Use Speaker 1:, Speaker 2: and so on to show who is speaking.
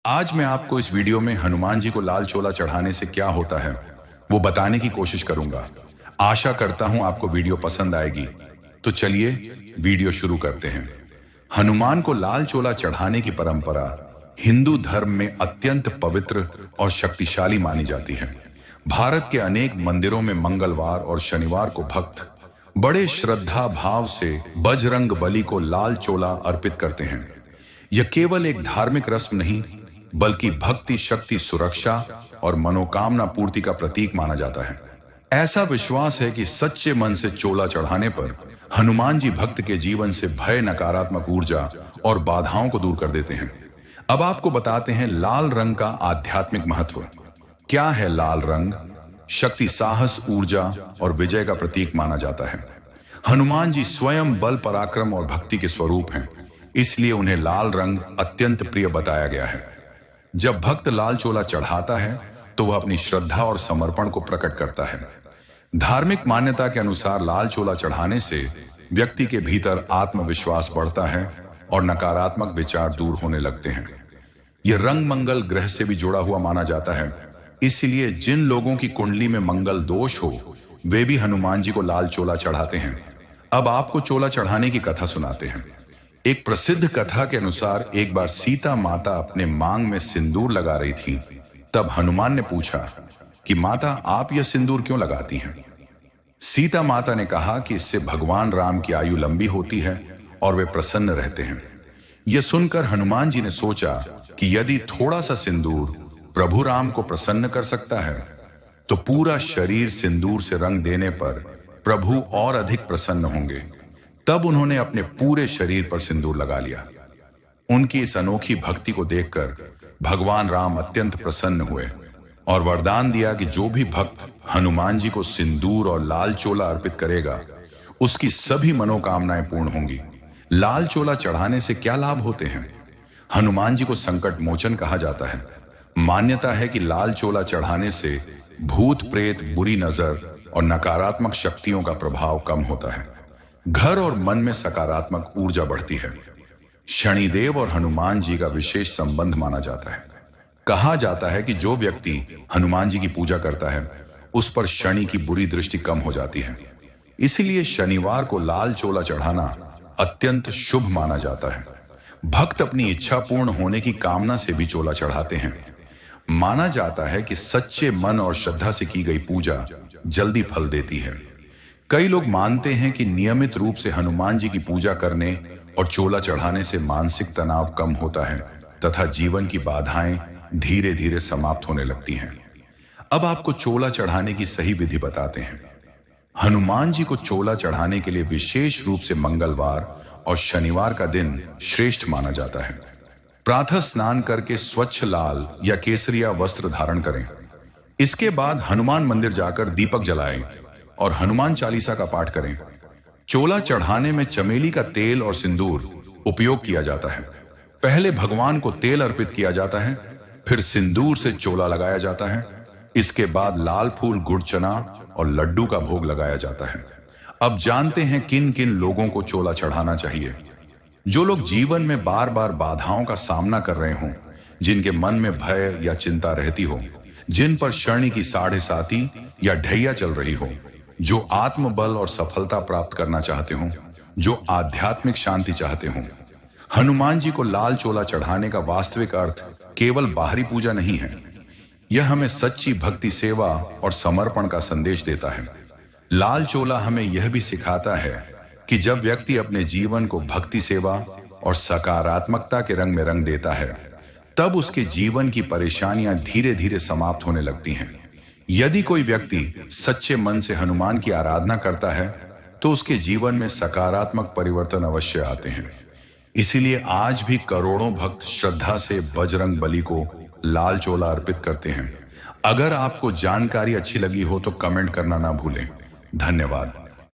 Speaker 1: आज मैं आपको इस वीडियो में हनुमान जी को लाल चोला चढ़ाने से क्या होता है वो बताने की कोशिश करूंगा। आशा करता हूं आपको वीडियो पसंद आएगी। तो चलिए वीडियो शुरू करते हैं। हनुमान को लाल चोला चढ़ाने की परंपरा हिंदू धर्म में अत्यंत पवित्र और शक्तिशाली मानी जाती है। भारत के अनेक मंदिरों में मंगलवार और शनिवार को भक्त बड़े श्रद्धा भाव से बजरंग बली को लाल चोला अर्पित करते हैं। यह केवल एक धार्मिक रस्म नहीं बल्कि भक्ति, शक्ति, सुरक्षा और मनोकामना पूर्ति का प्रतीक माना जाता है। ऐसा विश्वास है कि सच्चे मन से चोला चढ़ाने पर हनुमान जी भक्त के जीवन से भय, नकारात्मक ऊर्जा और बाधाओं को दूर कर देते हैं। अब आपको बताते हैं लाल रंग का आध्यात्मिक महत्व क्या है। लाल रंग शक्ति, साहस, ऊर्जा और विजय का प्रतीक माना जाता है। हनुमान जी स्वयं बल, पराक्रम और भक्ति के स्वरूप हैं, इसलिए उन्हें लाल रंग अत्यंत प्रिय बताया गया है। जब भक्त लाल चोला चढ़ाता है तो वह अपनी श्रद्धा और समर्पण को प्रकट करता है। धार्मिक मान्यता के अनुसार लाल चोला चढ़ाने से व्यक्ति के भीतर आत्मविश्वास बढ़ता है और नकारात्मक विचार दूर होने लगते हैं। यह रंग मंगल ग्रह से भी जुड़ा हुआ माना जाता है, इसलिए जिन लोगों की कुंडली में मंगल दोष हो वे भी हनुमान जी को लाल चोला चढ़ाते हैं। अब आपको चोला चढ़ाने की कथा सुनाते हैं। एक प्रसिद्ध कथा के अनुसार एक बार सीता माता अपने मांग में सिंदूर लगा रही थी। तब हनुमान ने पूछा कि माता, आप यह सिंदूर क्यों लगाती हैं? सीता माता ने कहा कि इससे भगवान राम की आयु लंबी होती है और वे प्रसन्न रहते हैं। यह सुनकर हनुमान जी ने सोचा कि यदि थोड़ा सा सिंदूर प्रभु राम को प्रसन्न कर सकता है तो पूरा शरीर सिंदूर से रंग देने पर प्रभु और अधिक प्रसन्न होंगे। तब उन्होंने अपने पूरे शरीर पर सिंदूर लगा लिया। उनकी इस अनोखी भक्ति को देखकर भगवान राम अत्यंत प्रसन्न हुए और वरदान दिया कि जो भी भक्त हनुमान जी को सिंदूर और लाल चोला अर्पित करेगा उसकी सभी मनोकामनाएं पूर्ण होंगी। लाल चोला चढ़ाने से क्या लाभ होते हैं? हनुमान जी को संकट मोचन कहा जाता है। मान्यता है कि लाल चोला चढ़ाने से भूत, प्रेत, बुरी नजर और नकारात्मक शक्तियों का प्रभाव कम होता है। घर और मन में सकारात्मक ऊर्जा बढ़ती है। शनिदेव और हनुमान जी का विशेष संबंध माना जाता है। कहा जाता है कि जो व्यक्ति हनुमान जी की पूजा करता है उस पर शनि की बुरी दृष्टि कम हो जाती है। इसलिए शनिवार को लाल चोला चढ़ाना अत्यंत शुभ माना जाता है। भक्त अपनी इच्छा पूर्ण होने की कामना से भी चोला चढ़ाते हैं। माना जाता है कि सच्चे मन और श्रद्धा से की गई पूजा जल्दी फल देती है। कई लोग मानते हैं कि नियमित रूप से हनुमान जी की पूजा करने और चोला चढ़ाने से मानसिक तनाव कम होता है तथा जीवन की बाधाएं धीरे धीरे समाप्त होने लगती हैं। अब आपको चोला चढ़ाने की सही विधि बताते हैं। हनुमान जी को चोला चढ़ाने के लिए विशेष रूप से मंगलवार और शनिवार का दिन श्रेष्ठ माना जाता है। प्रातः स्नान करके स्वच्छ लाल या केसरिया वस्त्र धारण करें। इसके बाद हनुमान मंदिर जाकर दीपक जलाएं और हनुमान चालीसा का पाठ करें। चोला चढ़ाने में चमेली का तेल और सिंदूर उपयोग किया जाता है। पहले भगवान को तेल अर्पित किया जाता है, फिर सिंदूर से चोला लगाया जाता है। इसके बाद लाल फूल, गुड़, चना और लड्डू का भोग लगाया जाता है। अब जानते हैं किन किन लोगों को चोला चढ़ाना चाहिए। जो लोग जीवन में बार बार बाधाओं का सामना कर रहे हों, जिनके मन में भय या चिंता रहती हो, जिन पर शनि की साढ़े साती या ढैया चल रही हो, जो आत्मबल और सफलता प्राप्त करना चाहते हो, जो आध्यात्मिक शांति चाहते हो। हनुमान जी को लाल चोला चढ़ाने का वास्तविक अर्थ केवल बाहरी पूजा नहीं है। यह हमें सच्ची भक्ति, सेवा और समर्पण का संदेश देता है। लाल चोला हमें यह भी सिखाता है कि जब व्यक्ति अपने जीवन को भक्ति, सेवा और सकारात्मकता के रंग में रंग देता है तब उसके जीवन की परेशानियां धीरे धीरे समाप्त होने लगती हैं। यदि कोई व्यक्ति सच्चे मन से हनुमान की आराधना करता है तो उसके जीवन में सकारात्मक परिवर्तन अवश्य आते हैं। इसीलिए आज भी करोड़ों भक्त श्रद्धा से बजरंग बली को लाल चोला अर्पित करते हैं। अगर आपको जानकारी अच्छी लगी हो तो कमेंट करना ना भूलें। धन्यवाद।